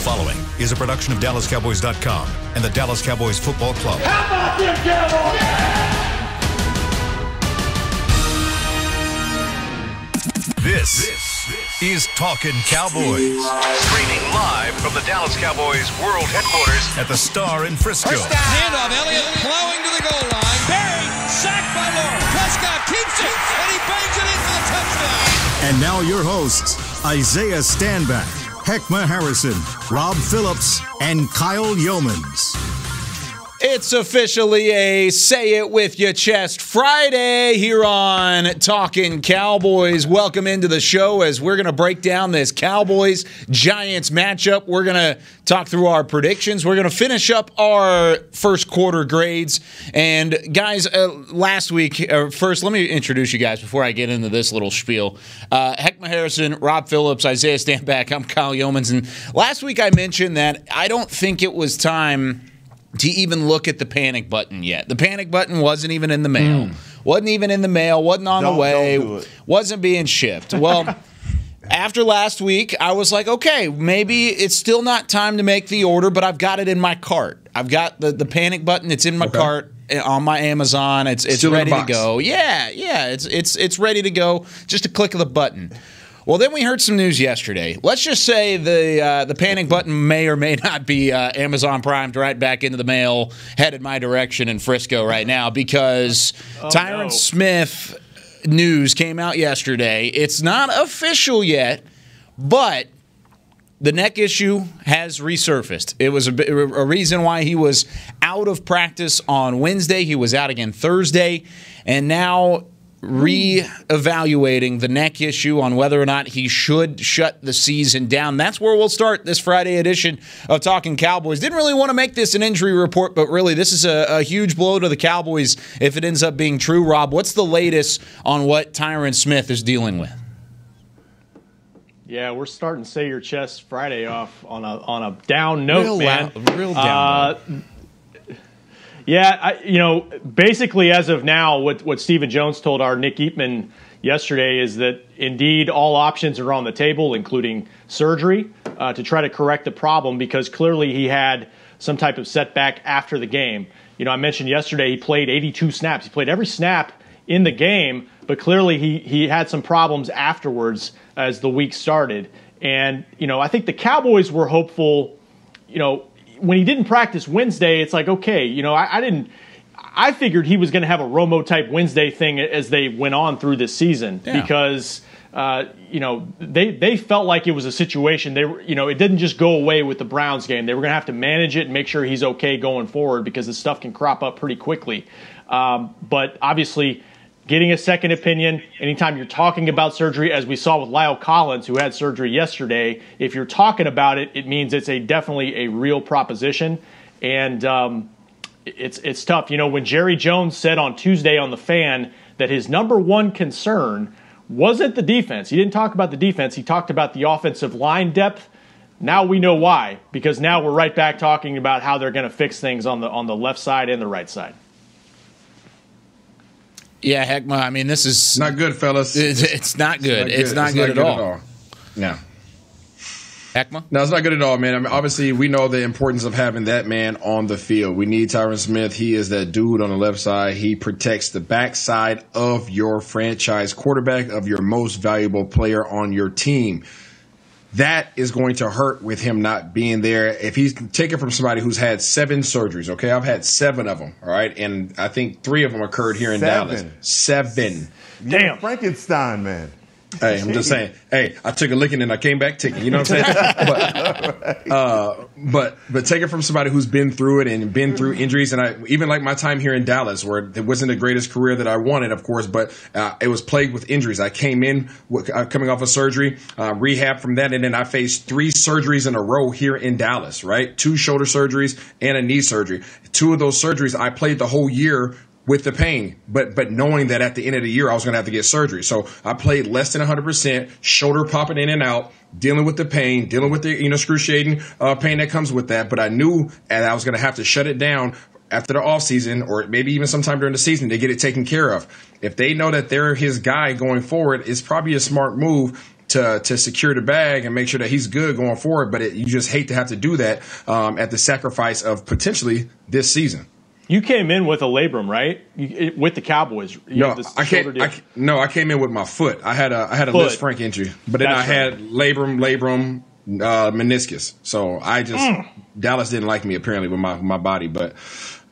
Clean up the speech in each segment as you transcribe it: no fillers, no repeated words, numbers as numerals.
following is a production of DallasCowboys.com and the Dallas Cowboys Football Club. How about them Cowboys? This is Talkin Cowboys. Streaming live from the Dallas Cowboys World Headquarters at the Star in Frisco. Handoff, Elliott plowing to the goal line. Barry, sacked by Lawrence. Prescott keeps it, and he bangs it in for the touchdown. And now your hosts, Isaiah Stanback, Heckma Harrison, Rob Phillips, and Kyle Yeomans. It's officially a Say It With Your Chest Friday here on Talkin Cowboys. Welcome into the show as we're going to break down this Cowboys-Giants matchup. We're going to talk through our predictions. We're going to finish up our first quarter grades. And guys, last week, first let me introduce you guys before I get into this little spiel. Heckma Harrison, Rob Phillips, Isaiah Stanback, I'm Kyle Yeomans. And last week I mentioned that I don't think it was time to even look at the panic button yet. The panic button wasn't even in the mail. Wasn't even in the mail. Wasn't on the way. Wasn't being shipped. Well, after last week, I was like, okay, maybe it's still not time to make the order, but I've got it in my cart. I've got the panic button. It's in my cart on my Amazon. It's ready to go. Yeah, it's ready to go. Just a click of the button. Well, then we heard some news yesterday. Let's just say the panic button may or may not be Amazon Primed right back into the mail, headed my direction in Frisco right now because Tyron Smith news came out yesterday. It's not official yet, but the neck issue has resurfaced. It was a reason why he was out of practice on Wednesday. He was out again Thursday, and now re-evaluating the neck issue on whether or not he should shut the season down. That's where we'll start this Friday edition of Talkin Cowboys. Didn't really want to make this an injury report, but really this is a huge blow to the Cowboys if it ends up being true. Rob, what's the latest on what Tyron Smith is dealing with? Yeah, we're starting to Say Your Chest Friday off on a down note, Real down note. Yeah, basically as of now, what Stephen Jones told our Nick Eatman yesterday is that indeed all options are on the table, including surgery, to try to correct the problem because clearly he had some type of setback after the game. I mentioned yesterday he played 82 snaps. He played every snap in the game, but clearly he had some problems afterwards as the week started. And, I think the Cowboys were hopeful, when he didn't practice Wednesday, it's like, okay, I figured he was going to have a Romo type Wednesday thing as they went on through this season because, they felt like it was a situation. They were, it didn't just go away with the Browns game. They were going to have to manage it and make sure he's okay going forward because this stuff can crop up pretty quickly. But obviously, getting a second opinion, anytime you're talking about surgery, as we saw with Lyle Collins, who had surgery yesterday, if you're talking about it, it means it's definitely a real proposition. And it's tough. When Jerry Jones said on Tuesday on The Fan that his number one concern wasn't the defense. He didn't talk about the defense. He talked about the offensive line depth. Now we know why, because now we're right back talking about how they're going to fix things on the left side and the right side. Yeah, Heckma, I mean, this is not good, fellas. It's not good. It's not good at all. No. Heckma? No, it's not good at all, man. I mean, obviously, we know the importance of having that man on the field. We need Tyron Smith. He is that dude on the left side. He protects the backside of your franchise quarterback, of your most valuable player on your team. That is going to hurt with him not being there. If he's taken from somebody who's had 7 surgeries, okay? I've had 7 of them, all right? And I think 3 of them occurred here in Dallas. 7. Damn. Frankenstein, man. Hey, I'm just saying. Hey, I took a licking and I came back ticking. You know what I'm saying? But take it from somebody who's been through it and been through injuries. And I even like my time here in Dallas, where it wasn't the greatest career that I wanted, of course, but it was plagued with injuries. I came in coming off of surgery, rehab from that, and then I faced 3 surgeries in a row here in Dallas. Right, 2 shoulder surgeries and a knee surgery. 2 of those surgeries, I played the whole year with the pain, but knowing that at the end of the year I was going to have to get surgery. So I played less than 100%, shoulder popping in and out, dealing with the pain, dealing with the excruciating pain that comes with that. But I knew that I was going to have to shut it down after the offseason or maybe even sometime during the season to get it taken care of. If they know that they're his guy going forward, it's probably a smart move to secure the bag and make sure that he's good going forward. But you just hate to have to do that at the sacrifice of potentially this season. You came in with a labrum, right? With the Cowboys. I came in with my foot. I had a Liz Frank injury, but then I had labrum, meniscus. So Dallas didn't like me apparently with my body, but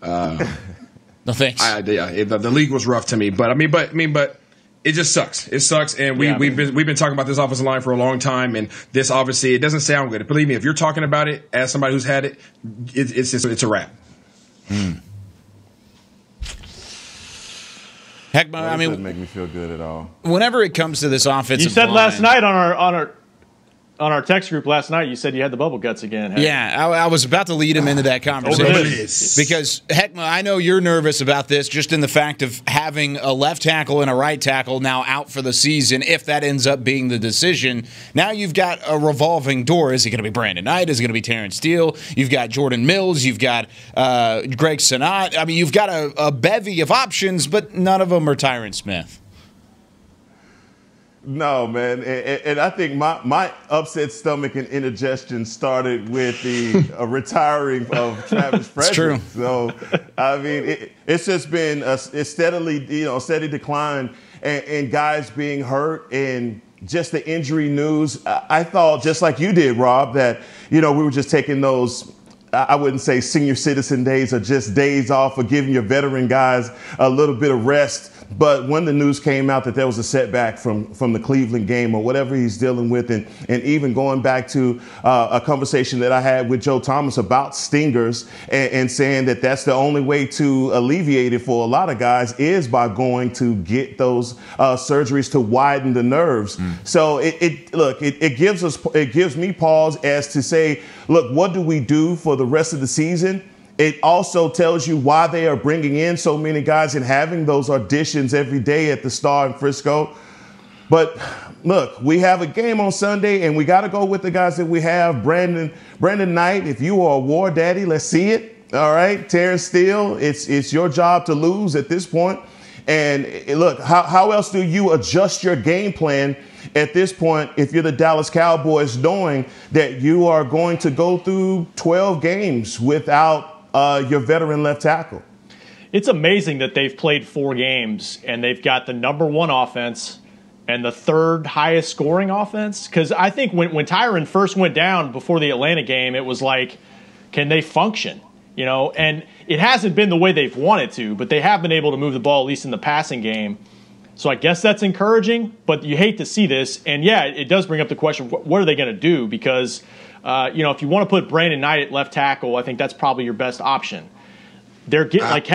no thanks. The league was rough to me, but it just sucks. It sucks, and we've been talking about this offensive line for a long time, and this obviously it doesn't sound good. Believe me, if you're talking about it as somebody who's had it, it's a wrap. Heck, it doesn't make me feel good at all. Whenever it comes to this offensive you said line, last night on our text group last night, you said you had the bubble guts again. Hey. Yeah, I was about to lead him into that conversation because, Heckma, I know you're nervous about this just in the fact of having a left tackle and a right tackle now out for the season if that ends up being the decision. Now you've got a revolving door. Is it going to be Brandon Knight? Is it going to be Terrence Steele? You've got Jordan Mills. You've got Greg Senat. I mean, you've got a bevy of options, but none of them are Tyron Smith. No, man, and I think my upset stomach and indigestion started with the retiring of Travis Frederick. It's true. So, I mean, it's just been a steady decline, and guys being hurt, and just the injury news. I thought, just like you did, Rob, that we were just taking those. I wouldn't say senior citizen days or just days off or giving your veteran guys a little bit of rest. But when the news came out that there was a setback from the Cleveland game or whatever he's dealing with, and even going back to a conversation that I had with Joe Thomas about stingers and saying that that's the only way to alleviate it for a lot of guys is by going to get those surgeries to widen the nerves. So it gives me pause as to say, look, what do we do for the rest of the season? It also tells you why they are bringing in so many guys and having those auditions every day at the Star in Frisco. But look, we have a game on Sunday, and we got to go with the guys that we have. Brandon Knight, if you are a war daddy, let's see it. All right, Terrence Steele, it's your job to lose at this point. And look, how else do you adjust your game plan at this point if you're the Dallas Cowboys, knowing that you are going to go through 12 games without your veteran left tackle? It's amazing that they've played 4 games and they've got the number 1 offense and the 3rd highest scoring offense. Because I think when Tyron first went down before the Atlanta game, it was like, can they function? And it hasn't been the way they've wanted to, but they have been able to move the ball, at least in the passing game. So I guess that's encouraging, but you hate to see this. And yeah, it does bring up the question, what are they going to do? Because if you want to put Brandon Knight at left tackle, I think that's probably your best option. They're getting like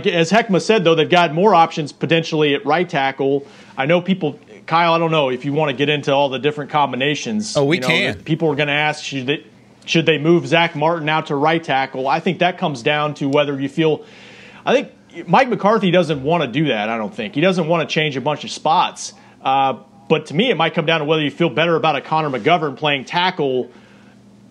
as Heckma said, though, they've got more options potentially at right tackle. I know people, Kyle, I don't know if you want to get into all the different combinations. Oh, we can. People are going to ask, should they move Zach Martin out to right tackle? I think that comes down to whether you feel. I think Mike McCarthy doesn't want to do that. I don't think he doesn't want to change a bunch of spots. But to me, it might come down to whether you feel better about a Connor McGovern playing tackle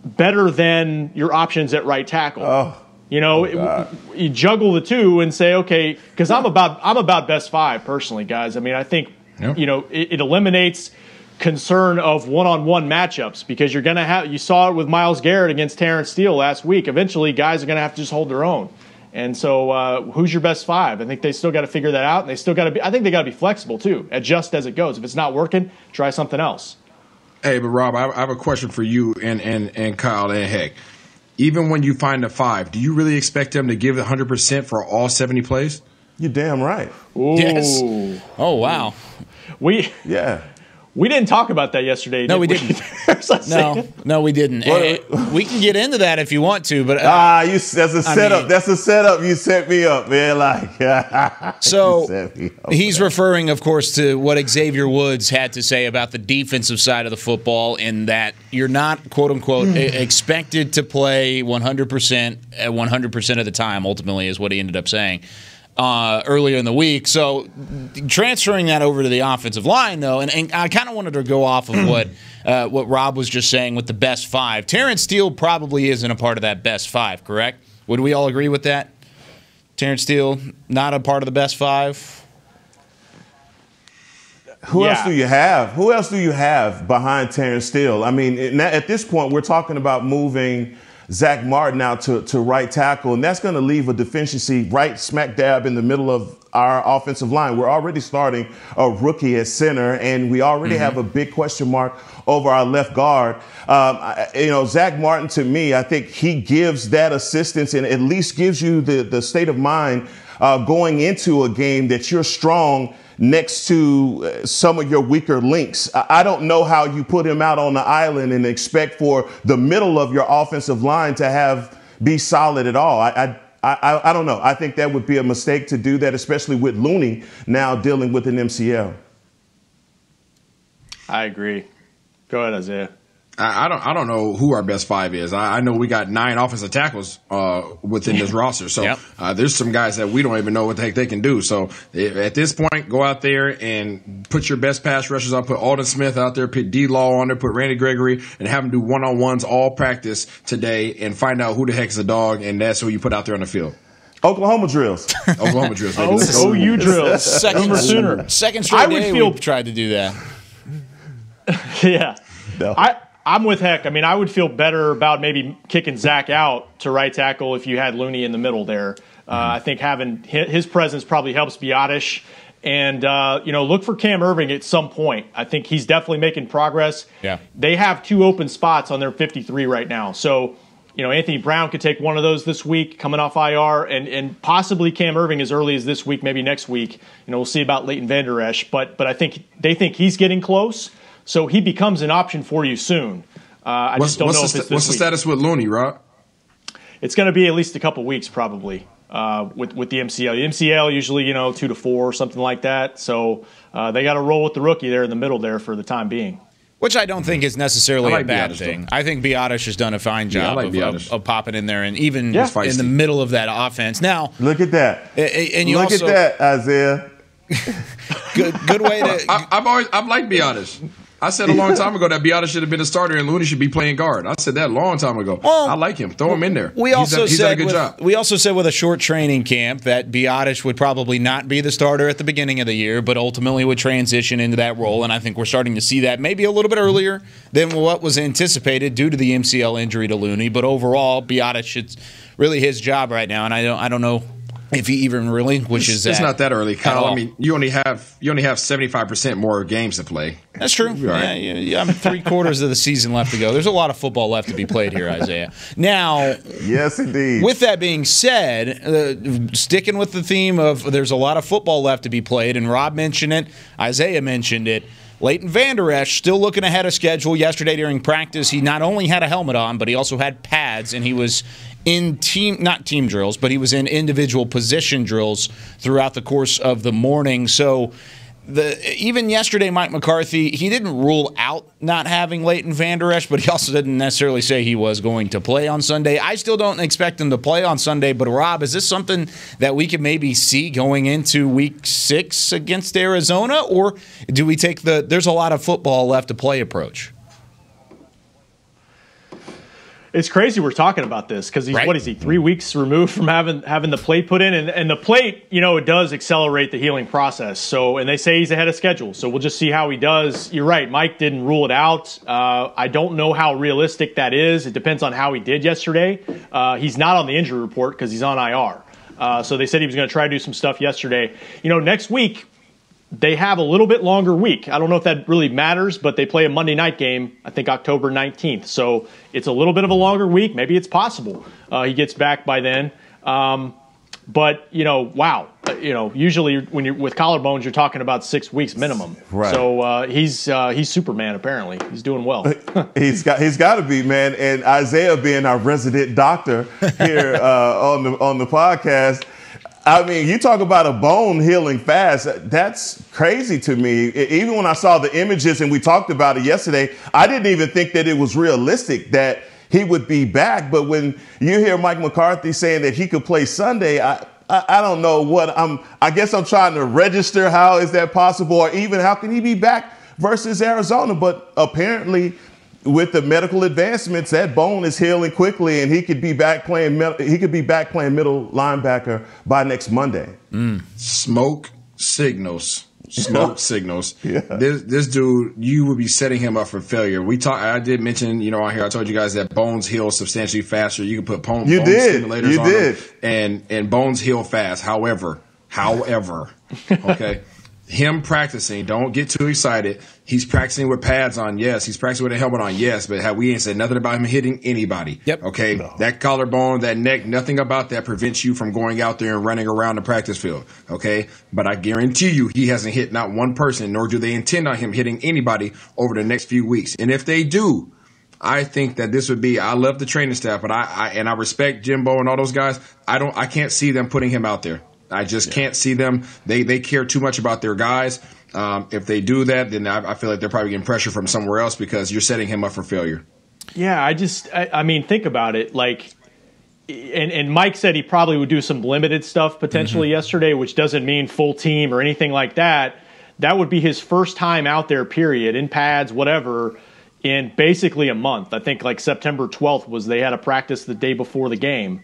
better than your options at right tackle. You juggle the two and say, okay, because I'm about best 5 personally, guys. I mean, I think it eliminates concern of one-on-one matchups because you're going to have. You saw it with Myles Garrett against Terrence Steele last week. Eventually, guys are going to have to just hold their own. And so, who's your best 5? I think they still got to figure that out, and they still got to be. I think they got to be flexible too, adjust as it goes. If it's not working, try something else. Hey, but Rob, I have a question for you and Kyle and Heck. Even when you find a 5, do you really expect them to give 100% for all 70 plays? You're damn right. Ooh. Yes. Oh wow. We didn't talk about that yesterday. No, we didn't. No, we didn't. We can get into that if you want to, but that's a setup. That's a setup. You set me up, man. So he's referring, of course, to what Xavier Woods had to say about the defensive side of the football, in that you're not, quote unquote, expected to play 100% at 100% of the time. Ultimately, is what he ended up saying earlier in the week. So transferring that over to the offensive line, though, and I kind of wanted to go off of what Rob was just saying with the best 5. Terrence Steele probably isn't a part of that best 5, correct? Would we all agree with that? Terrence Steele, not a part of the best 5? Who else do you have? Who else do you have behind Terrence Steele? I mean, at this point, we're talking about moving Zach Martin out to right tackle, and that's going to leave a deficiency right smack dab in the middle of our offensive line. We're already starting a rookie at center, and we already have a big question mark over our left guard. Zach Martin, to me, I think he gives that assistance and at least gives you the state of mind going into a game that you're strong next to some of your weaker links. I don't know how you put him out on the island and expect for the middle of your offensive line to be solid at all. I don't know. I think that would be a mistake to do that, especially with Looney now dealing with an MCL. I agree. Go ahead, Isaiah. I don't know who our best five is. I know we got 9 offensive tackles within this roster. So there's some guys that we don't even know what the heck they can do. So at this point, go out there and put your best pass rushers on. Put Alden Smith out there, put D-Law on there, put Randy Gregory, and have them do one-on-ones all practice today and find out who the heck's a dog, and that's who you put out there on the field. Oklahoma drills. Oklahoma drills. OU drills. Second straight day we've tried to do that. Yeah. No. I'm with Heck. I mean, I would feel better about maybe kicking Zach out to right tackle if you had Looney in the middle there. I think having his presence probably helps Biotish. And, look for Cam Irving at some point. I think he's definitely making progress. Yeah. They have 2 open spots on their 53 right now. So, Anthony Brown could take one of those this week coming off IR, and possibly Cam Irving as early as this week, maybe next week. We'll see about Leighton Vander Esch. But I think they think he's getting close. So he becomes an option for you soon. I just don't know if it's this What's the status with Looney, Rob? It's going to be at least a couple weeks probably with the MCL. The MCL usually, 2 to 4 or something like that. So they got to roll with the rookie there in the middle there for the time being. Which I don't think is necessarily a bad Biotish, thing. I think Biotish has done a fine job of popping in there and even in the middle of that offense. Now, look at that. And you look at that, Isaiah. Good way to. I've liked Biotish. I said a long time ago that Biotish should have been a starter and Looney should be playing guard. I said that a long time ago. Well, I like him. Throw him in there. He's done a good job. We also said with a short training camp that Biotish would probably not be the starter at the beginning of the year, but ultimately would transition into that role. And I think we're starting to see that maybe a little bit earlier than what was anticipated due to the MCL injury to Looney. But overall, Biotish, it's really his job right now, and I don't know if he even relinquishes that. It's not that early, Kyle. I mean, you only have 75% more games to play. That's true. Right. Yeah, I'm 3/4 of the season left to go. There's a lot of football left to be played here, Isaiah. Now, yes, indeed. With that being said, sticking with the theme of there's a lot of football left to be played, and Rob mentioned it, Isaiah mentioned it. Leighton Vander Esch still looking ahead of schedule. Yesterday during practice, he not only had a helmet on, but he also had pads, and he was in not team drills, but he was in individual position drills throughout the course of the morning. So even yesterday, Mike McCarthy, he didn't rule out not having Leighton Vander Esch, but he also didn't necessarily say he was going to play on Sunday. I still don't expect him to play on Sunday, but Rob, is this something that we could maybe see going into Week 6 against Arizona, or do we take there's a lot of football left to play approach? It's crazy we're talking about this because what is he, 3 weeks removed from having the plate put in, and the plate, it does accelerate the healing process. So, and they say he's ahead of schedule, so we'll just see how he does. You're right, Mike didn't rule it out. I don't know how realistic that is. It depends on how he did yesterday. He's not on the injury report because he's on IR. So they said he was going to try to do some stuff yesterday. Next week they have a little bit longer week. I don't know if that really matters, but they play a Monday night game, I think October 19th. So it's a little bit of a longer week. Maybe it's possible he gets back by then. But, wow. Usually when you're with collarbones, you're talking about 6 weeks minimum. Right. So he's Superman, apparently. He's doing well. He's got to be, man. And Isaiah being our resident doctor here on the podcast, I mean, you talk about a bone healing fast. That's crazy to me. Even when I saw the images and we talked about it yesterday, I didn't even think that it was realistic that he would be back. But when you hear Mike McCarthy saying that he could play Sunday, I don't know I guess I'm trying to register how is that possible, or even how can he be back versus Arizona? But apparently, with the medical advancements, that bone is healing quickly, and he could be back playing middle linebacker by next Monday. Smoke signals. smoke signals. This dude, you would be setting him up for failure. I did mention, on here, I told you guys that bones heal substantially faster. You can put bone stimulators on them, and bones heal fast. However, okay, him practicing, don't get too excited. He's practicing with pads on, yes. He's practicing with a helmet on, yes. But we ain't said nothing about him hitting anybody. Yep. Okay? No. That collarbone, that neck, nothing about that prevents you from going out there and running around the practice field. Okay? But I guarantee you he hasn't hit not one person, nor do they intend on him hitting anybody over the next few weeks. And if they do, I think that this would be, I love the training staff, but I respect Jimbo and all those guys. I can't see them putting him out there. I just can't see them. They care too much about their guys. If they do that, then I feel like they're probably getting pressure from somewhere else because you're setting him up for failure. Yeah, I mean, think about it. Like, and Mike said he probably would do some limited stuff potentially yesterday, which doesn't mean full team or anything like that. That would be his first time out there, period, in pads, whatever, in basically a month. I think like September 12th was they had a practice the day before the game,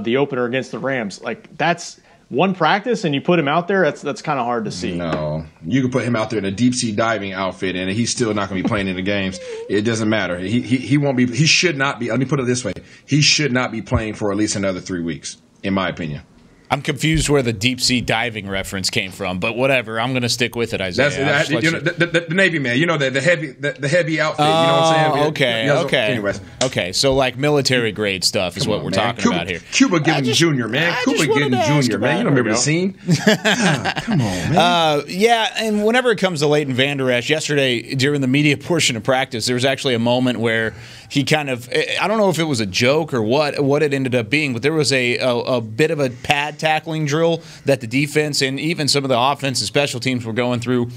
the opener against the Rams. Like, that's one practice and you put him out there, that's kind of hard to see. No, you can put him out there in a deep sea diving outfit and he's still not going to be playing in the games. It doesn't matter. He won't be. He should not be. Let me put it this way: he should not be playing for at least another 3 weeks, in my opinion. I'm confused where the deep sea diving reference came from, but whatever. I'm going to stick with it, Isaiah. The Navy man, the heavy outfit. You know what I'm saying? Okay. Anyways, okay. So like military grade stuff is what we're talking about here. Cuba Gooding Jr. Man, Cuba Gooding Jr. Man, you don't remember the scene? Come on, man. Yeah, and whenever it comes to Leighton Vander Esch, yesterday during the media portion of practice, there was actually a moment where he kind of, I don't know if it was a joke or what it ended up being, but there was a bit of a pad tackling drill that the defense and even some of the offense and special teams were going through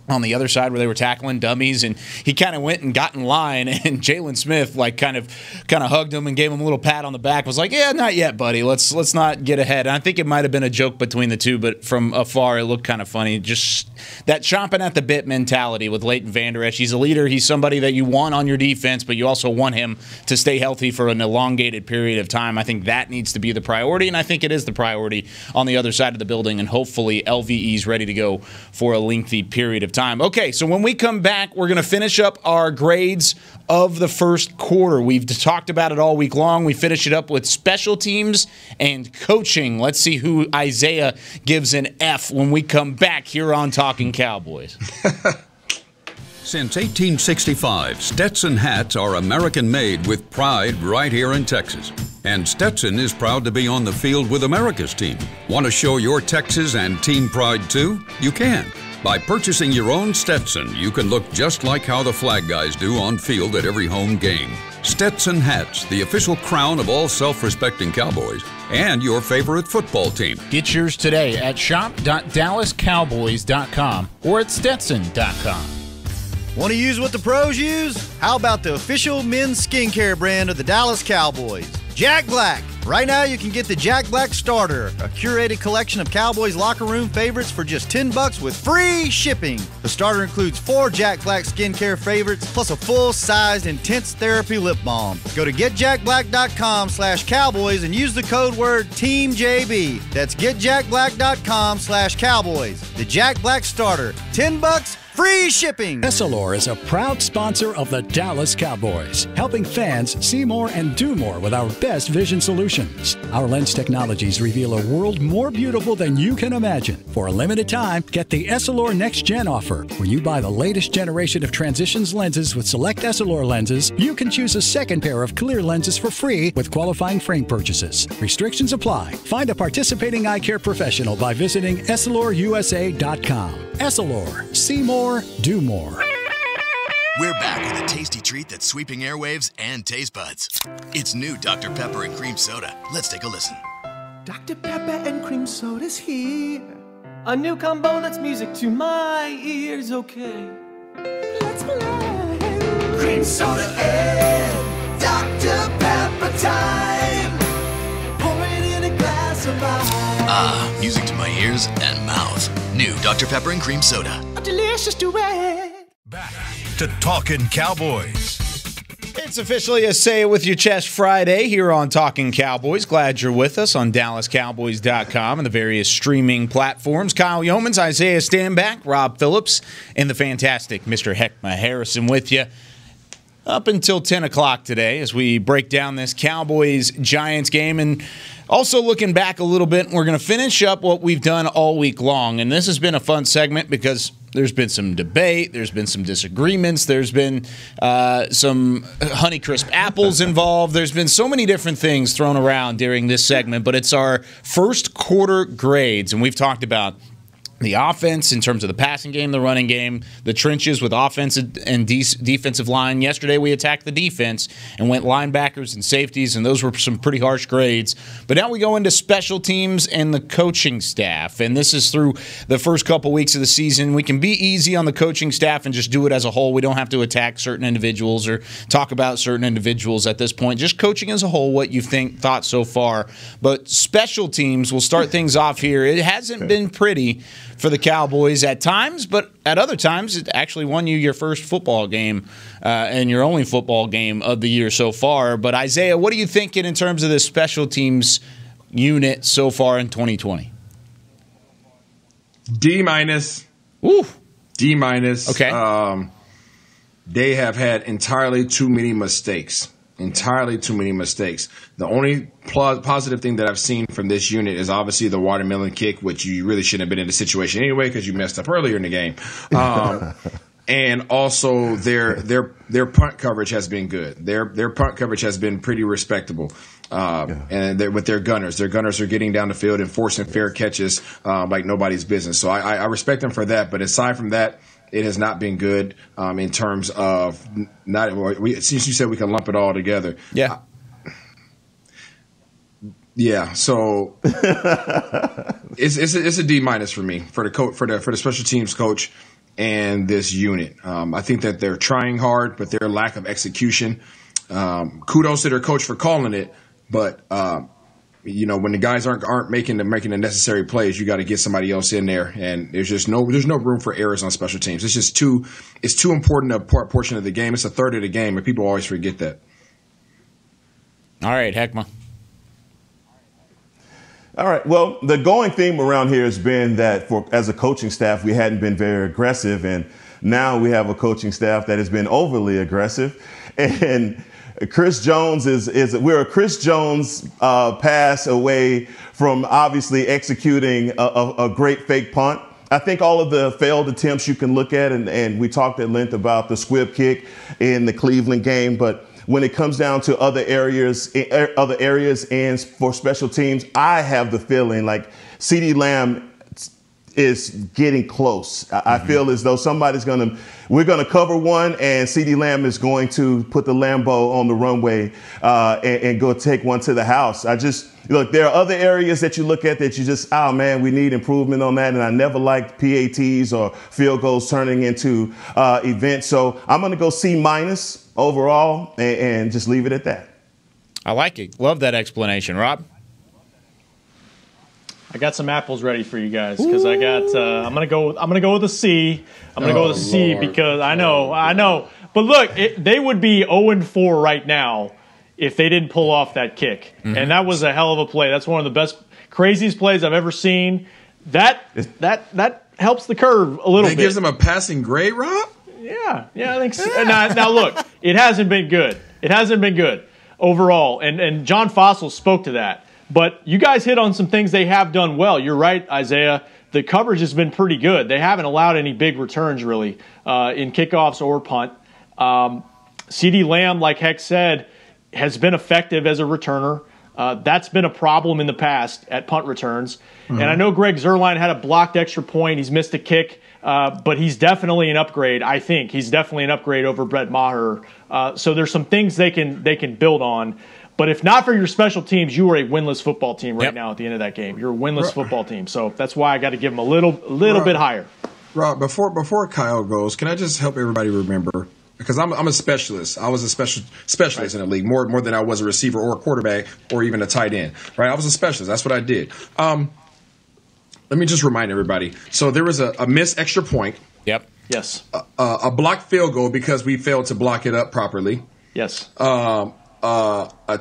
on the other side where they were tackling dummies, and he kind of went and got in line, and Jalen Smith like kind of hugged him and gave him a little pat on the back, was like, yeah, not yet, buddy, let's not get ahead. And I think it might have been a joke between the two, but from afar it looked kind of funny. Just that chomping at the bit mentality with Leighton Vander Esch. He's a leader, he's somebody that you want on your defense, but you also want him to stay healthy for an elongated period of time. I think that needs to be the priority, and I think it is the priority on the other side of the building, and hopefully LVE's ready to go for a lengthy period of time. Okay, so when we come back, we're going to finish up our grades of the first quarter. We've talked about it all week long. We finish it up with special teams and coaching. Let's see who Isaiah gives an F when we come back here on Talkin Cowboys. Since 1865, Stetson hats are American-made with pride right here in Texas. And Stetson is proud to be on the field with America's team. Want to show your Texas and team pride too? You can. By purchasing your own Stetson, you can look just like how the flag guys do on field at every home game. Stetson hats, the official crown of all self-respecting Cowboys, and your favorite football team. Get yours today at shop.dallascowboys.com or at stetson.com. Want to use what the pros use? How about the official men's skincare brand of the Dallas Cowboys, Jack Black? Right now, you can get the Jack Black Starter, a curated collection of Cowboys locker room favorites for just $10 with free shipping. The starter includes 4 Jack Black skincare favorites, plus a full-sized intense therapy lip balm. Go to getjackblack.com/Cowboys and use the code word TEAMJB. That's getjackblack.com/Cowboys. The Jack Black Starter, $10, free shipping. Essilor is a proud sponsor of the Dallas Cowboys, helping fans see more and do more with our best vision solutions. Our lens technologies reveal a world more beautiful than you can imagine. For a limited time, get the Essilor Next Gen offer. When you buy the latest generation of Transitions lenses with select Essilor lenses, you can choose a second pair of clear lenses for free with qualifying frame purchases. Restrictions apply. Find a participating eye care professional by visiting EssilorUSA.com. Essilor. See more, do more. We're back with a tasty treat that's sweeping airwaves and taste buds. It's new Dr. Pepper and Cream Soda. Let's take a listen. Dr. Pepper and Cream Soda's here. A new combo that's music to my ears, okay. Let's play. Cream Soda and Dr. Pepper time. Pour it in a glass of ice. Ah, music to my ears and mouth. New Dr. Pepper and Cream Soda. A delicious duet. Back to Talkin' Cowboys. It's officially a Say It With Your Chest Friday here on Talkin Cowboys. Glad you're with us on DallasCowboys.com and the various streaming platforms. Kyle Yeomans, Isaiah Stanback, Rob Phillips, and the fantastic Mr. Heckma Harrison with you up until 10 o'clock today as we break down this Cowboys-Giants game. And also looking back a little bit, we're going to finish up what we've done all week long. And this has been a fun segment because there's been some debate, there's been some disagreements, there's been some Honeycrisp apples involved. There's been so many different things thrown around during this segment, but it's our first quarter grades, and we've talked about the offense in terms of the passing game, the running game, the trenches with offensive and defensive line. Yesterday we attacked the defense and went linebackers and safeties, and those were some pretty harsh grades. But now we go into special teams and the coaching staff, and this is through the first couple weeks of the season. We can be easy on the coaching staff and just do it as a whole. We don't have to attack certain individuals or talk about certain individuals at this point. Just coaching as a whole, what you thought so far. But special teams, we'll start things off here. It hasn't been pretty for the Cowboys at times, but at other times it actually won you your first football game and your only football game of the year so far. But Isaiah, what are you thinking in terms of this special teams unit so far in 2020? D minus. Ooh. D minus. Okay. They have had entirely too many mistakes. Entirely too many mistakes. The only positive thing that I've seen from this unit is obviously the watermelon kick, which you really shouldn't have been in the situation anyway because you messed up earlier in the game. And also their punt coverage has been good. Their punt coverage has been pretty respectable. And with their gunners are getting down the field and forcing fair catches like nobody's business. So I respect them for that. But aside from that, it has not been good in terms of since you said we can lump it all together. Yeah. Yeah. So it's a D minus for me for the special teams coach and this unit. I think that they're trying hard, but their lack of execution. Kudos to their coach for calling it, but when the guys aren't making the necessary plays, you got to get somebody else in there, and there's no room for errors on special teams. It's too important a portion of the game. It's a third of the game, and people always forget that. All right, Heckma. All right. Well, the going theme around here has been that as a coaching staff, we hadn't been very aggressive, and now we have a coaching staff that has been overly aggressive, and Chris Jones we're a Chris Jones pass away from obviously executing a great fake punt. I think all of the failed attempts you can look at, and we talked at length about the squib kick in the Cleveland game, but when it comes down to other areas and for special teams, I have the feeling like CeeDee Lamb is getting close. I feel as though we're going to cover one, and CeeDee Lamb is going to put the Lambo on the runway and go take one to the house. There are other areas that you look at that you just, we need improvement on that. And I never liked PATs or field goals turning into events. So I'm going to go C- overall and just leave it at that. I like it. Love that explanation. Rob? I got some apples ready for you guys because I got. I'm gonna go with a C. I'm gonna go with a C because I know. But look, they would be 0-4 right now if they didn't pull off that kick, and that was a hell of a play. That's one of the best, craziest plays I've ever seen. That helps the curve a little bit. It gives them a passing grade, Rob. Yeah, I think so. Now look, it hasn't been good. It hasn't been good overall, and John Fossil spoke to that. But you guys hit on some things they have done well. You're right, Isaiah. The coverage has been pretty good. They haven't allowed any big returns, really, in kickoffs or punt. CeeDee Lamb, like Heck said, has been effective as a returner. That's been a problem in the past at punt returns. And I know Greg Zuerlein had a blocked extra point. He's missed a kick, but he's definitely an upgrade, I think. He's definitely an upgrade over Brett Maher. So there's some things they can build on. But if not for your special teams, you are a winless football team right now at the end of that game. You're a winless football team. So that's why I got to give them a little bit higher. Rob, before Kyle goes, can I just help everybody remember? Because I'm a specialist. I was a specialist in the league, more than I was a receiver or a quarterback or even a tight end. Right? I was a specialist. That's what I did. Let me just remind everybody. So there was a missed extra point. Yep. Yes. A blocked field goal because we failed to block it up properly. Yes. A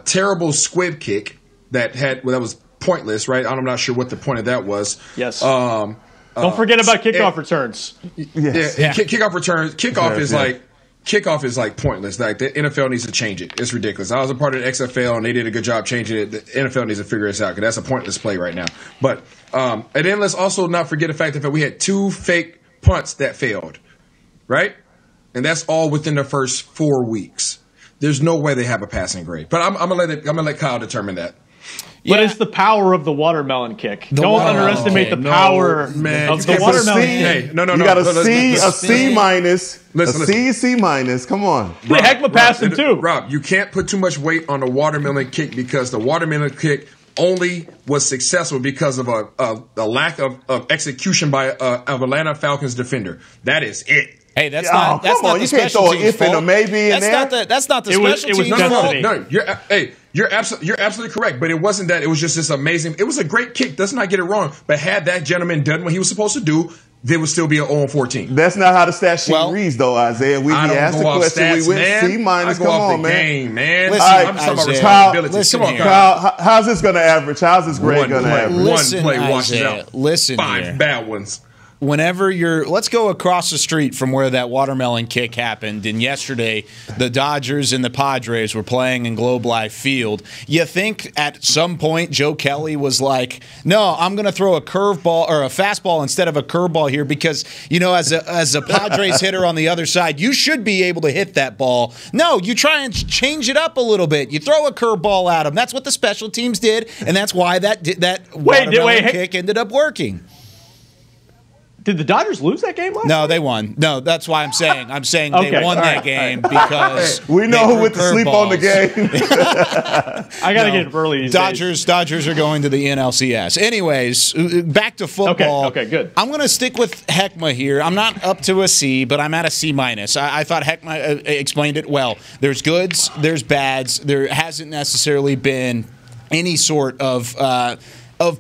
terrible squib kick that was pointless, right? I'm not sure what the point of that was. Yes. Don't forget about kickoff returns. Yes. Yeah. Kickoff returns. Kickoff is like pointless. Like the NFL needs to change it. It's ridiculous. I was a part of the XFL and they did a good job changing it. The NFL needs to figure this out because that's a pointless play right now. But and then let's also not forget the fact that we had 2 fake punts that failed, right? And that's all within the first 4 weeks. There's no way they have a passing grade. But I'm gonna let Kyle determine that. But it's the power of the watermelon kick. Don't underestimate the power of the watermelon kick. Hey, no. You got a C minus. C minus. Come on. Heckma passed him too. Rob, you can't put too much weight on the watermelon kick because the watermelon kick only was successful because of a lack of execution by of Atlanta Falcons defender. That is it. Hey, that's not the special teams fault. That's not the special teams fault. No, you're absolutely correct. But it wasn't that. It was just this amazing. It was a great kick. Let's not get it wrong. But had that gentleman done what he was supposed to do, there would still be an 0-14. That's not how the stat sheet reads, though, Isaiah. We asked the question. Stats, we went C minus. Come on, man. Game, man. Listen, I'm just talking about responsibility. Come on, Kyle. How's this going to average? How's this grade going to average? Listen, one play washes Isaiah, out. Listen 5 here. bad ones. Whenever let's go across the street from where that watermelon kick happened. And yesterday, the Dodgers and the Padres were playing in Globe Life Field. You think at some point Joe Kelly was like, "No, I'm going to throw a curveball or a fastball instead of a curveball here because as a Padres hitter on the other side, you should be able to hit that ball." No, you try and change it up a little bit. You throw a curveball at him. That's what the special teams did, and that's why that watermelon kick ended up working. Did the Dodgers lose that game last No, night? they won. No, that's why I'm saying they won that game because we know who went to sleep on the game. I got to get up early these days. Dodgers are going to the NLCS. Anyways, back to football. Okay, good. I'm going to stick with Heckma here. I'm not up to a C, but I'm at a C minus. I thought Heckma explained it well. There's goods, there's bads. There hasn't necessarily been any sort of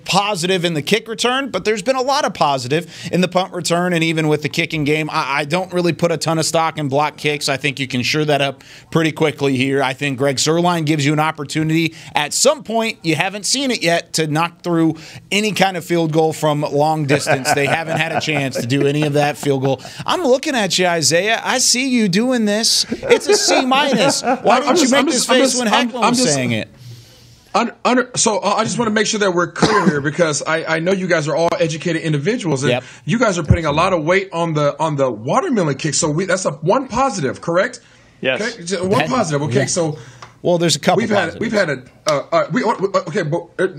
positive in the kick return, but there's been a lot of positive in the punt return and even with the kicking game. I don't really put a ton of stock in block kicks. I think you can shore that up pretty quickly here. I think Greg Zuerlein gives you an opportunity at some point, you haven't seen it yet, to knock through any kind of field goal from long distance. They haven't had a chance to do any of that field goal. I'm looking at you, Isaiah. I see you doing this. It's a C minus. Why didn't you make this face when Heckma was saying it? So I just want to make sure that we're clear here because I know you guys are all educated individuals and you guys are putting a lot of weight on the watermelon kick. So that's one positive, correct? Yes. Okay, one positive. Okay, so there's a couple.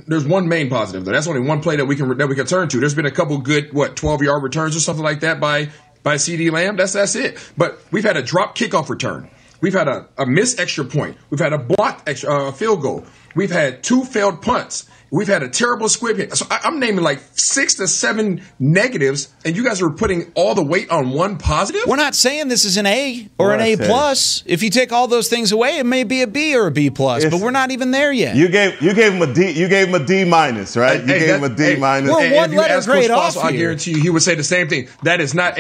There's one main positive though. That's only one play that we can turn to. There's been a couple good 12-yard returns or something like that by CD Lamb. That's it. But we've had a drop kickoff return. We've had a missed extra point. We've had a blocked field goal. We've had 2 failed punts. We've had a terrible squib hit. So I'm naming like 6 to 7 negatives, and you guys are putting all the weight on one positive? We're not saying this is an A or an A plus. If you take all those things away, it may be a B or a B plus, but we're not even there yet. You gave him a D. You gave him a D minus, right? You gave him a D minus. We're one letter grade off here. I guarantee you, he would say the same thing. That is not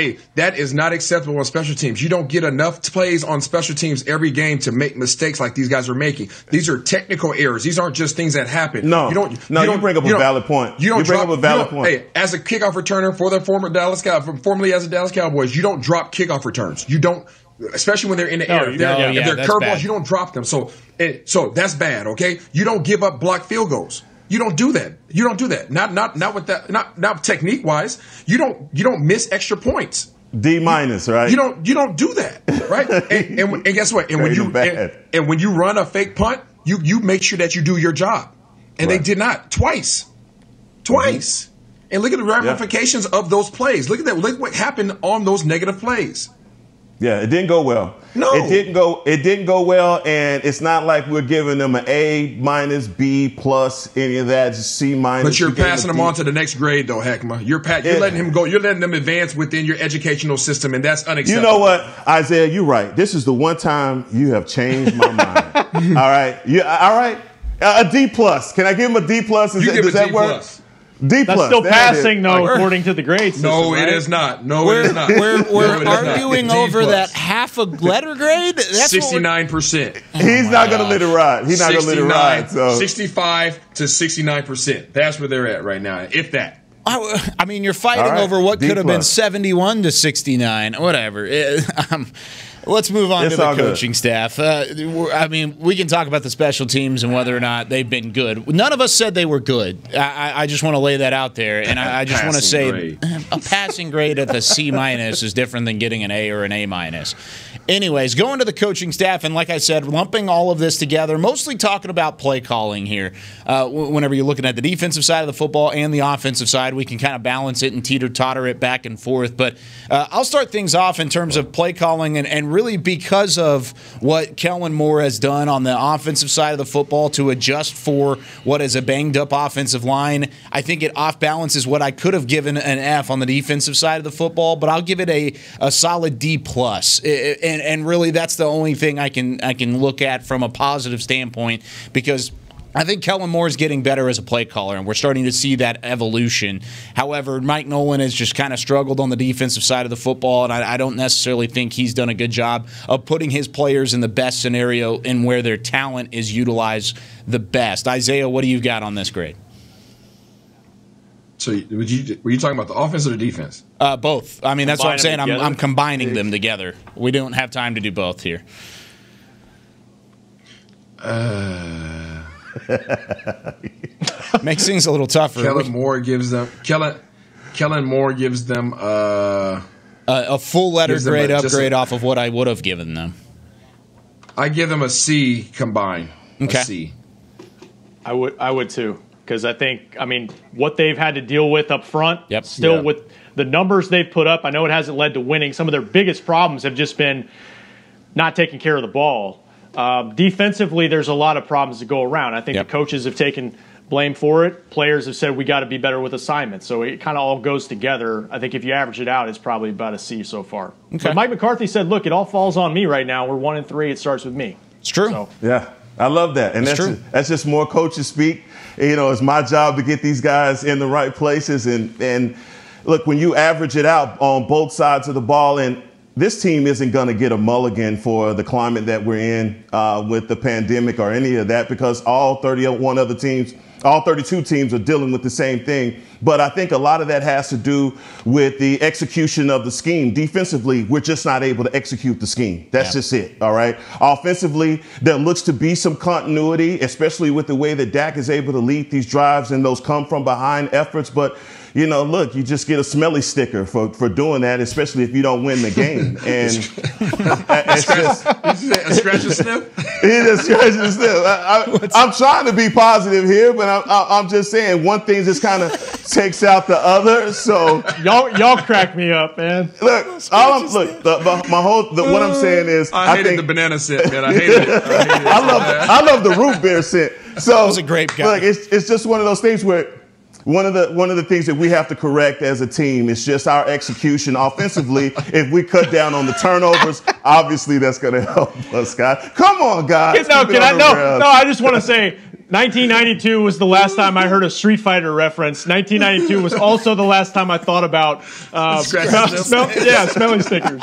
acceptable on special teams. You don't get enough plays on special teams every game to make mistakes like these guys are making. These are technical errors. These aren't just things that happen. You bring up a valid point. Hey, as a kickoff returner for the formerly as a Dallas Cowboys, you don't drop kickoff returns. You don't, especially when they're in the air. If they're curveballs, you don't drop them. So that's bad. Okay, you don't give up blocked field goals. You don't do that. Not with that. Not technique wise. You don't miss extra points. D minus, right? You don't do that, right? and guess what? And when you run a fake punt, you make sure that you do your job. And they did not. Twice. And look at the ramifications of those plays. Look at that. Look what happened on those negative plays. Yeah, it didn't go well. No. It didn't go well, and it's not like we're giving them an A minus, B plus, any of that, just C minus. But you're passing them on to the next grade, though, Heckma. You're letting him go. You're letting them advance within your educational system, and that's unacceptable. You know what, Isaiah? You're right. This is the one time you have changed my mind. All right? All right? A D plus. Can I give him a D plus? Does that work? D+. That's still passing, though, according to the grades. No, it is not. No, it is not. We're arguing over that half a letter grade? That's 69%. He's not going to let it ride. He's not going to let it ride. So 65 to 69%. That's where they're at right now, if that. I mean, you're fighting over what could have been 71 to 69. Whatever. Let's move on to the coaching staff. I mean, we can talk about the special teams and whether or not they've been good. None of us said they were good. I just want to lay that out there. And I just want to say a passing grade at the C- is different than getting an A or an A-. Anyways, going to the coaching staff, and like I said, lumping all of this together, mostly talking about play calling here. Whenever you're looking at the defensive side of the football and the offensive side, we can kind of balance it and teeter-totter it back and forth. But I'll start things off in terms of play calling, and really because of what Kellen Moore has done on the offensive side of the football to adjust for what is a banged-up offensive line. I think it off-balances what I could have given an F on the defensive side of the football, but I'll give it a solid D+. And really, that's the only thing I can look at from a positive standpoint, because I think Kellen Moore is getting better as a play caller, and we're starting to see that evolution. However, Mike Nolan has just kind of struggled on the defensive side of the football, and I don't necessarily think he's done a good job of putting his players in the best scenario and where their talent is utilized the best. Isaiah, what do you got on this grade? So were you talking about the offense or the defense? Both. I mean, that's what I'm saying. I'm combining them together. We don't have time to do both here. Makes things a little tougher. Kellen Moore gives them a full letter grade upgrade off of what I would have given them. I give them a C combined. Okay. A C. I would too, because I think, what they've had to deal with up front, with the numbers they've put up, I know it hasn't led to winning. Some of their biggest problems have just been not taking care of the ball. Defensively, there's a lot of problems to go around. I think the coaches have taken blame for it. Players have said we got to be better with assignments. So it kind of all goes together. I think if you average it out, it's probably about a C so far. Okay. But Mike McCarthy said, look, it all falls on me right now. We're 1-3. It starts with me. It's true. So, yeah, I love that. And that's just more coaches speak. It's my job to get these guys in the right places. And look, when you average it out on both sides of the ball, and this team isn't going to get a mulligan for the climate that we're in with the pandemic or any of that, because all 32 teams are dealing with the same thing. But I think a lot of that has to do with the execution of the scheme. Defensively, we're just not able to execute the scheme. That's just it, all right? Offensively, there looks to be some continuity, especially with the way that Dak is able to lead these drives and those come-from-behind efforts. But look, you just get a smelly sticker for doing that, especially if you don't win the game. And a scratch and sniff? It is scratch and sniff. I'm trying to be positive here, but I'm just saying one thing just kind of takes out the other. So y'all crack me up, man. Look, what I'm saying is I hated the banana scent, man. I hated it. I love the root beer scent. So that was a grape guy. Look, it's just one of those things where one of the things that we have to correct as a team is just our execution offensively. If we cut down on the turnovers, obviously that's going to help us, guys. Come on, guys. I just want to say 1992 was the last time I heard a Street Fighter reference. 1992 was also the last time I thought about smelling stickers.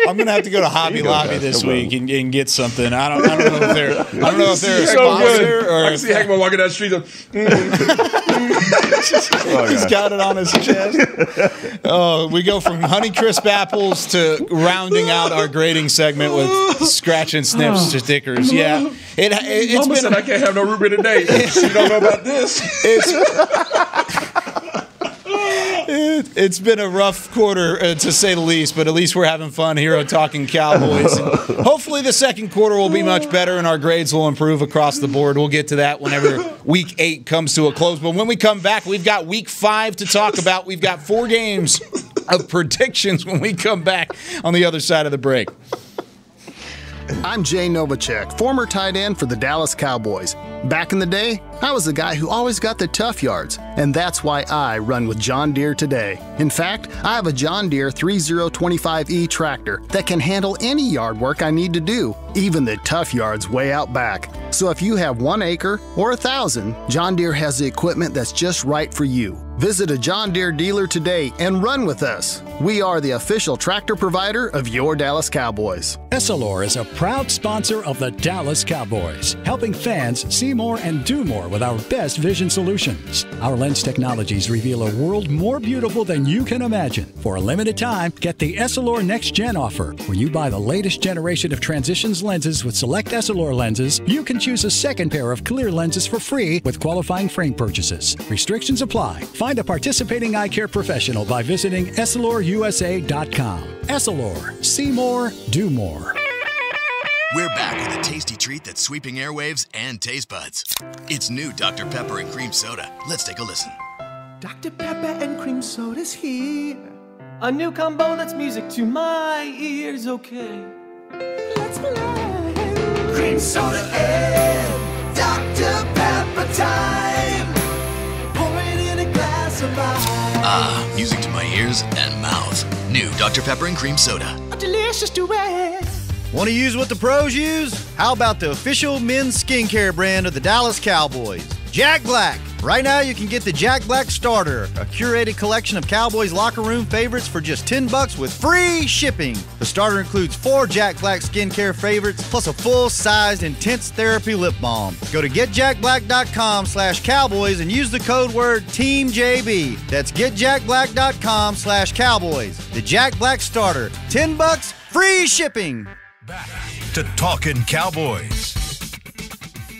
I'm gonna have to go to Hobby Lobby this week and get something. I don't know if they're a sponsor or. I can see Hackman walking down the street. He's got it on his chest. Oh, we go from Honeycrisp apples to rounding out our grading segment with scratch and sniff stickers. Yeah, it's Mama said I can't have no root beer today. She don't know about this. It's been a rough quarter, to say the least, but at least we're having fun here on Talkin Cowboys. And hopefully the second quarter will be much better and our grades will improve across the board. We'll get to that whenever Week 8 comes to a close. But when we come back, we've got Week 5 to talk about. We've got 4 games of predictions when we come back on the other side of the break. I'm Jay Novacek, former tight end for the Dallas Cowboys. Back in the day, I was the guy who always got the tough yards, and that's why I run with John Deere today. In fact, I have a John Deere 3025E tractor that can handle any yard work I need to do, even the tough yards way out back. So if you have 1 acre or 1,000, John Deere has the equipment that's just right for you. Visit a John Deere dealer today and run with us. We are the official tractor provider of your Dallas Cowboys. Essilor is a proud sponsor of the Dallas Cowboys, helping fans see more and do more with our best vision solutions. Our lens technologies reveal a world more beautiful than you can imagine. For a limited time, get the Essilor Next Gen offer. When you buy the latest generation of Transitions lenses with select Essilor lenses, you can choose a second pair of clear lenses for free with qualifying frame purchases. Restrictions apply. Find a participating eye care professional by visiting EssilorUSA.com. Essilor. See more, do more. We're back with a tasty treat that's sweeping airwaves and taste buds. It's new Dr. Pepper and Cream Soda. Let's take a listen. Dr. Pepper and Cream Soda's here. A new combo that's music to my ears, okay. Let's play. Cream Soda and Dr. Pepper time. Pour it in a glass of ice. Ah, music to my ears and mouth. New Dr. Pepper and Cream Soda. A delicious duet. Want to use what the pros use? How about the official men's skincare brand of the Dallas Cowboys? Jack Black. Right now you can get the Jack Black Starter, a curated collection of Cowboys locker room favorites for just $10 with free shipping. The starter includes 4 Jack Black skincare favorites plus a full-sized intense therapy lip balm. Go to getjackblack.com/cowboys and use the code word TEAMJB. That's getjackblack.com/cowboys. The Jack Black Starter, $10, free shipping. Back to Talkin Cowboys.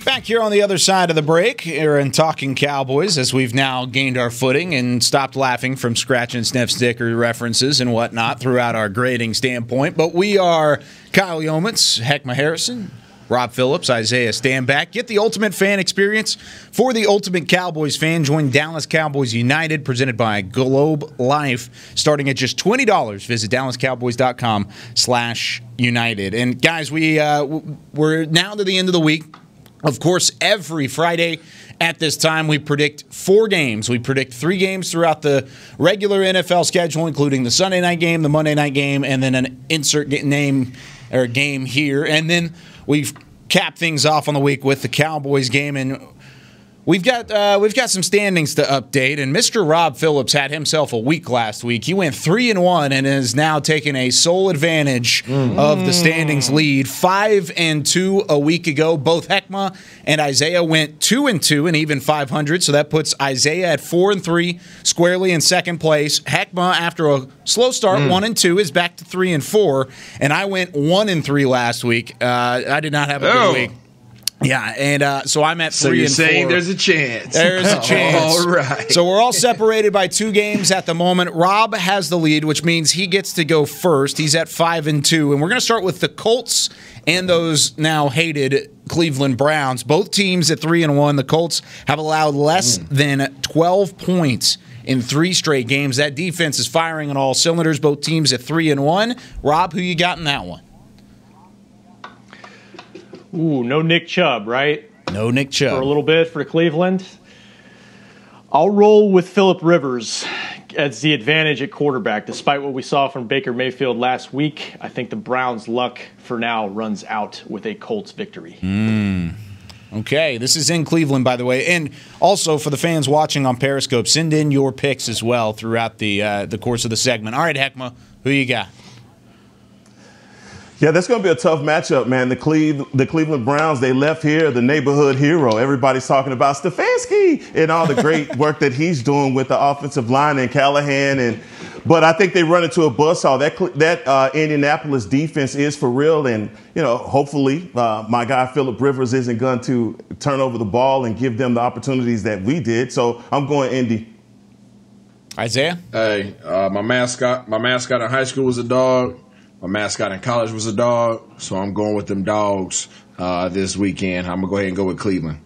Back here on the other side of the break, here in Talking Cowboys, as we've now gained our footing and stopped laughing from scratch and sniff sticker references and whatnot throughout our grading standpoint. But we are Kyle Yeomans, Heckma Harrison, Rob Phillips, Isaiah Stanback. Get the ultimate fan experience for the ultimate Cowboys fan. Join Dallas Cowboys United, presented by Globe Life, starting at just $20. Visit DallasCowboys.com/United. And guys, we're now to the end of the week. Of course, every Friday at this time, we predict 4 games. We predict 3 games throughout the regular NFL schedule, including the Sunday night game, the Monday night game, and then an insert name or game here. And then we cap things off on the week with the Cowboys game. And we've got some standings to update. And Mr. Rob Phillips had himself a week last week. He went 3-1 and is now taking a sole advantage of the standings lead. 5-2 a week ago. Both Heckma and Isaiah went 2-2 and even 500. So that puts Isaiah at 4-3 squarely in second place. Heckma, after a slow start, 1-2, is back to 3-4. And I went 1-3 last week. I did not have a good week. Yeah, and so I'm at 3-4. So you're saying there's a chance. There's a chance. All right. So we're all separated by 2 games at the moment. Rob has the lead, which means he gets to go first. He's at 5-2. And we're going to start with the Colts and those now hated Cleveland Browns. Both teams at 3-1. The Colts have allowed less than 12 points in 3 straight games. That defense is firing on all cylinders. Both teams at 3-1. Rob, who you got in that one? Ooh, no Nick Chubb, right? No Nick Chubb. For a little bit for Cleveland. I'll roll with Phillip Rivers as the advantage at quarterback. Despite what we saw from Baker Mayfield last week, I think the Browns' luck for now runs out with a Colts victory. Okay, this is in Cleveland, by the way. And also, for the fans watching on Periscope, send in your picks as well throughout the course of the segment. All right, Heckma, who you got? Yeah, that's going to be a tough matchup, man. The Cleveland Browns, they left here the neighborhood hero. Everybody's talking about Stefanski and all the great work that he's doing with the offensive line and Callahan. But I think they run into a buzzsaw. That Indianapolis defense is for real. And, hopefully my guy Phillip Rivers isn't going to turn over the ball and give them the opportunities that we did. So I'm going Indy. Isaiah? Hey, my mascot in high school was a dog. My mascot in college was a dog, so I'm going with them dogs this weekend. I'm going to go ahead and go with Cleveland.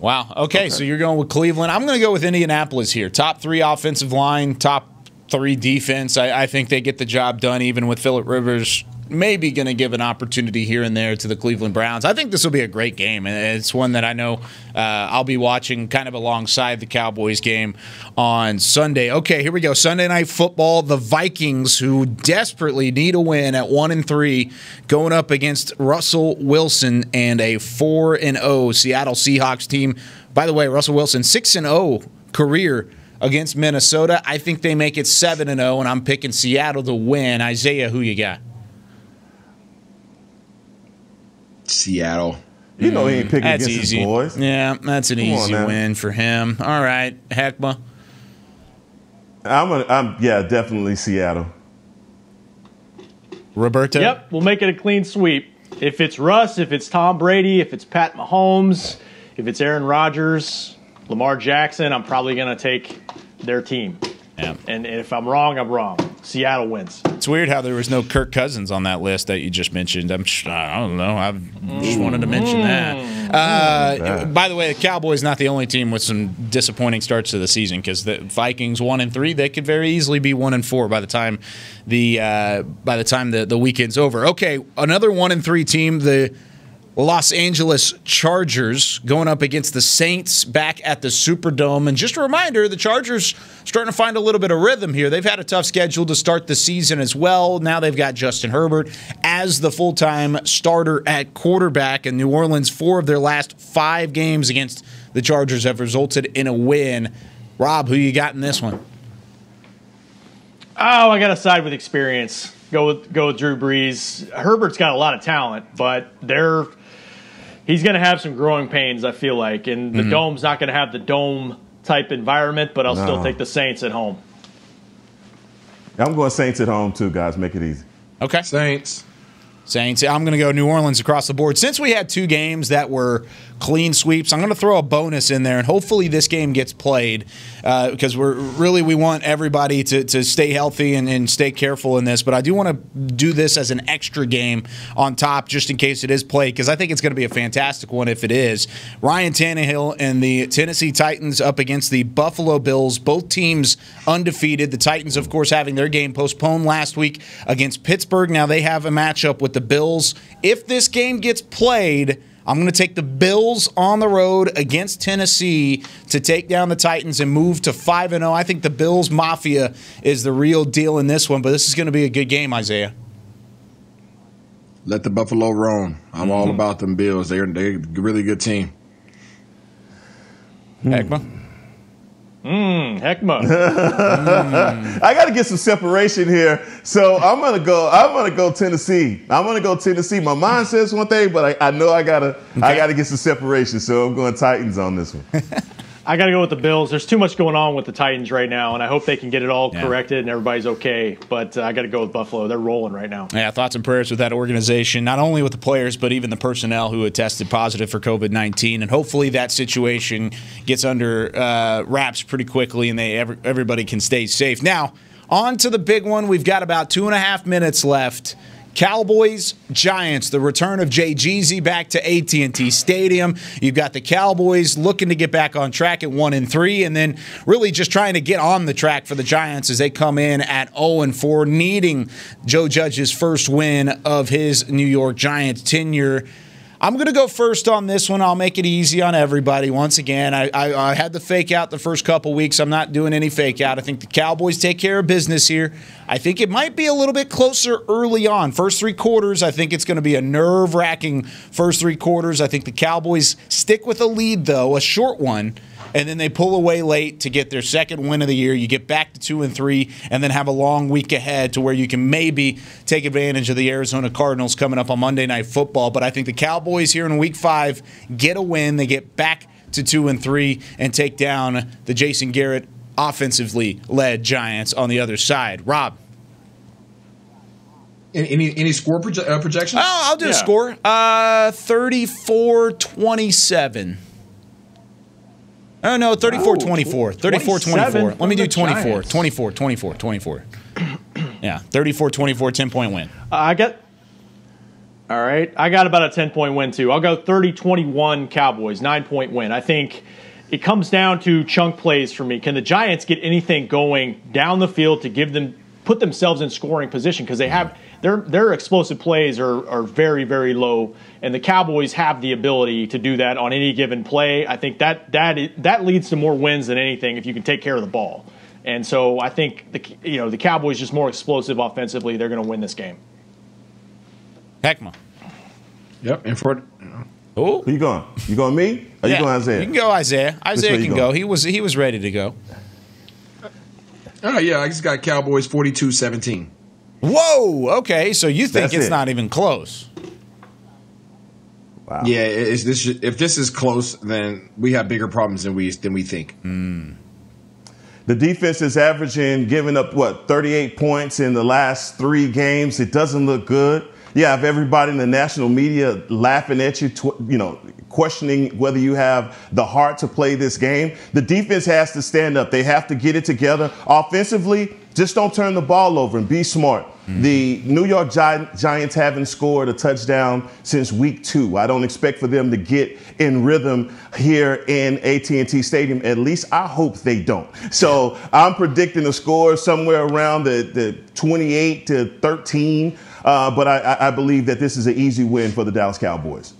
Wow. Okay, so you're going with Cleveland. I'm going to go with Indianapolis here. Top 3 offensive line, top 3 defense. I think they get the job done even with Phillip Rivers maybe going to give an opportunity here and there to the Cleveland Browns. I think this will be a great game, and it's one that I know I'll be watching kind of alongside the Cowboys game on Sunday. Okay, here we go. Sunday Night Football. The Vikings, who desperately need a win at 1-3, going up against Russell Wilson and a 4-0 Seattle Seahawks team. By the way, Russell Wilson, 6-0 career against Minnesota. I think they make it 7-0, and I'm picking Seattle to win. Isaiah, who you got? Seattle. You know he ain't picking that's against easy. his boys. Yeah, that's an easy win for him. All right, Heckma. Yeah, definitely Seattle. Roberto? Yep, we'll make it a clean sweep. If it's Russ, if it's Tom Brady, if it's Pat Mahomes, if it's Aaron Rodgers, Lamar Jackson, I'm probably going to take their team. Yeah. And if I'm wrong, I'm wrong. Seattle wins. It's weird how there was no Kirk Cousins on that list that you just mentioned. I don't know. I just wanted to mention that. By the way, the Cowboys not the only team with some disappointing starts to the season, because the Vikings 1-3, they could very easily be 1-4 by the time the weekend's over. Okay, another 1-3 team, the Los Angeles Chargers, going up against the Saints back at the Superdome. And just a reminder, the Chargers starting to find a little bit of rhythm here. They've had a tough schedule to start the season as well. Now they've got Justin Herbert as the full-time starter at quarterback. In New Orleans, 4 of their last 5 games against the Chargers have resulted in a win. Rob, who you got in this one? Oh, I got to side with experience. Go with Drew Brees. Herbert's got a lot of talent, but he's going to have some growing pains, I feel like. And the Dome's not going to have the Dome-type environment, but I'll still take the Saints at home. I'm going Saints at home, too, guys. Make it easy. Okay. Saints. I'm going to go New Orleans across the board. Since we had 2 games that were clean sweeps, I'm going to throw a bonus in there, and hopefully this game gets played, because we want everybody to stay healthy and stay careful in this. But I do want to do this as an extra game on top, just in case it is played, because I think it's going to be a fantastic one if it is. Ryan Tannehill and the Tennessee Titans up against the Buffalo Bills, both teams undefeated. The Titans, of course, having their game postponed last week against Pittsburgh. Now they have a matchup with the Bills. If this game gets played, I'm going to take the Bills on the road against Tennessee to take down the Titans and move to 5-0. I think the Bills Mafia is the real deal in this one, but this is going to be a good game, Isaiah. Let the Buffalo roam. I'm all about them Bills. They're a really good team. Heckma? Heckma. I got to get some separation here, so I'm gonna go Tennessee. My mind says one thing, but I know I gotta get some separation, so I'm going Titans on this one. I got to go with the Bills. There's too much going on with the Titans right now, and I hope they can get it all corrected and everybody's okay. But I got to go with Buffalo. They're rolling right now. Yeah, thoughts and prayers with that organization, not only with the players, but even the personnel who had tested positive for COVID-19. And hopefully that situation gets under wraps pretty quickly and everybody can stay safe. Now, on to the big one. We've got about 2.5 minutes left. Cowboys, Giants, the return of Jay Jeezy back to AT&T Stadium. You've got the Cowboys looking to get back on track at 1-3, and then really just trying to get on the track for the Giants as they come in at 0-4, needing Joe Judge's first win of his New York Giants tenure. I'm going to go first on this one. I'll make it easy on everybody. Once again, I had the fake out the first couple weeks. I'm not doing any fake out. I think the Cowboys take care of business here. I think it might be a little bit closer early on. First 3 quarters, I think it's going to be a nerve-wracking first 3 quarters. I think the Cowboys stick with a lead, though, a short one, and then they pull away late to get their second win of the year. You get back to 2-3 and then have a long week ahead to where you can maybe take advantage of the Arizona Cardinals coming up on Monday Night Football. But I think the Cowboys here in Week 5 get a win. They get back to 2-3 and take down the Jason Garrett offensively led Giants on the other side. Rob? Any score projections? Oh, I'll do a score. 34-27. Oh, no, 34-24. 34-24. Let me do 24. 24. Yeah, 34-24, 10-point win. All right. I got about a 10-point win, too. I'll go 30-21 Cowboys, 9-point win. I think it comes down to chunk plays for me. Can the Giants get anything going down the field to give them put themselves in scoring position because they have their explosive plays are very, very low, and the Cowboys have the ability to do that on any given play. I think that leads to more wins than anything if you can take care of the ball. And so I think the Cowboys just more explosive offensively. They're going to win this game. Heckma. Yep. And for who you going? You going me? Or you going Isaiah? You can go Isaiah. Isaiah can go. He was ready to go. Oh yeah, I just got Cowboys 42-17. Whoa. Okay, so you think it's not even close? Wow. Yeah. If this is close, then we have bigger problems than we think. The defense is averaging, giving up, 38 points in the last 3 games. It doesn't look good. You have everybody in the national media laughing at you, questioning whether you have the heart to play this game. The defense has to stand up. They have to get it together. Offensively, just don't turn the ball over and be smart. The New York Giants haven't scored a touchdown since week 2. I don't expect for them to get in rhythm here in AT&T Stadium. At least I hope they don't. So I'm predicting a score somewhere around the 28-13. But I believe that this is an easy win for the Dallas Cowboys.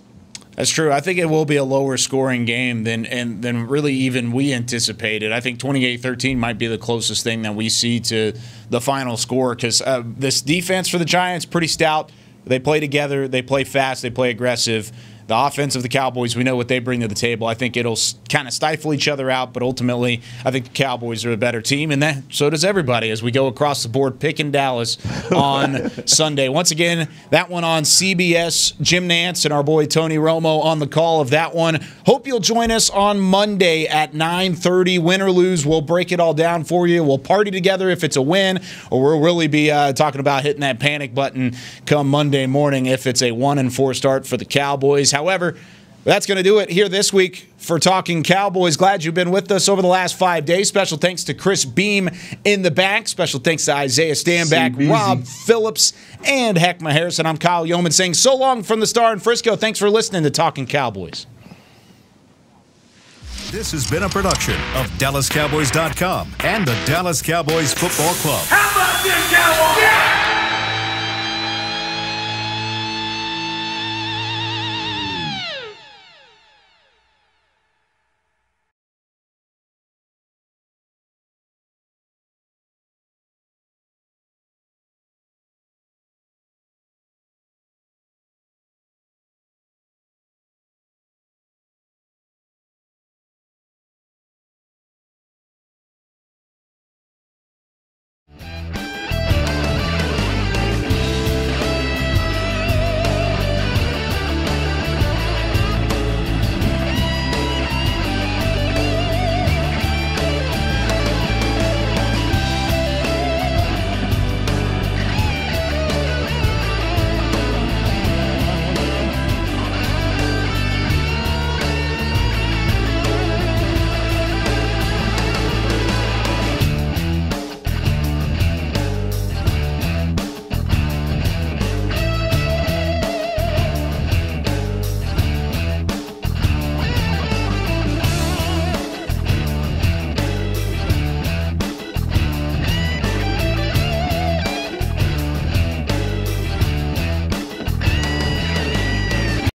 That's true. I think it will be a lower scoring game than really even we anticipated. I think 28-13 might be the closest thing that we see to the final score because this defense for the Giants, pretty stout. They play together. They play fast. They play aggressive. The offense of the Cowboys, we know what they bring to the table. I think it'll kind of stifle each other out, but ultimately I think the Cowboys are a better team, and so does everybody as we go across the board picking Dallas on Sunday. Once again, that one on CBS. Jim Nantz and our boy Tony Romo on the call of that one. Hope you'll join us on Monday at 9:30. Win or lose, we'll break it all down for you. We'll party together if it's a win, or we'll really be talking about hitting that panic button come Monday morning if it's a 1-4 start for the Cowboys. However, that's going to do it here this week for Talking Cowboys. Glad you've been with us over the last 5 days. Special thanks to Chris Beam in the back. Special thanks to Isaiah Stanback, Rob Phillips, and Heckma Harrison. I'm Kyle Yeoman saying so long from the Star in Frisco. Thanks for listening to Talking Cowboys. This has been a production of DallasCowboys.com and the Dallas Cowboys Football Club. How about this, Cowboys? Yeah!